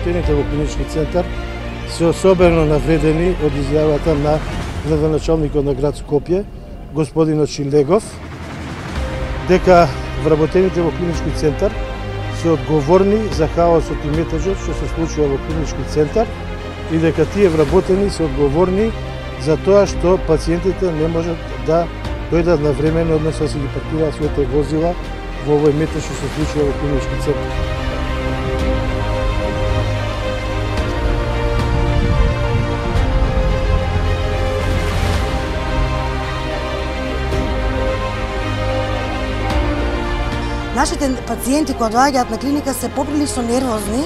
вработените во клинички центар се особено навредени од изјавата на градоначалникот на град Скопје, господинот Шилегов, дека вработените во клинички центар се одговорни за хаосот и метажот што се случува во клинички центар и дека тие вработени се одговорни за тоа што пациентите не можат да дојдат на време, односно да се ги паркираат своите возила во овој метеж што се случува во клинички центар. Нашите пациенти кои доаѓаат на клиника се поприлично нервозни,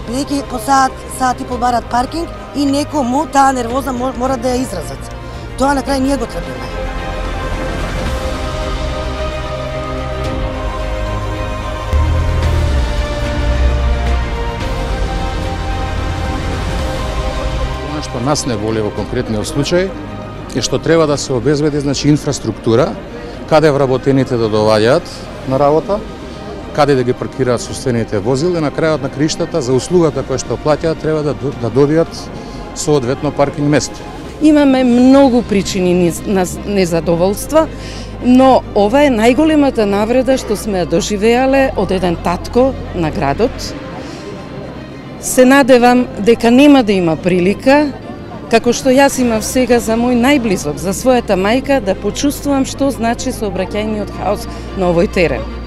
бидејќи по саат и пол барат паркинг и некому таа нервоза мора да ја изразат. Тоа на крај ние го трпиме. Она што нас не воли во конкретниот случај е што треба да се обезбеди инфраструктура каде вработените да доаѓаат на работа, каде да ги паркираат собствените возила и на крајот на криштата за услугата која што плаќаат треба да добијат соодветно паркинг место. Имаме многу причини на незадоволства, но ова е најголемата навреда што сме доживеале од еден татко на градот. Се надевам дека нема да има прилика, како што јас имав сега за мој најблизок, за својата мајка, да почувствувам што значи сообраќајниот хаос на овој терен.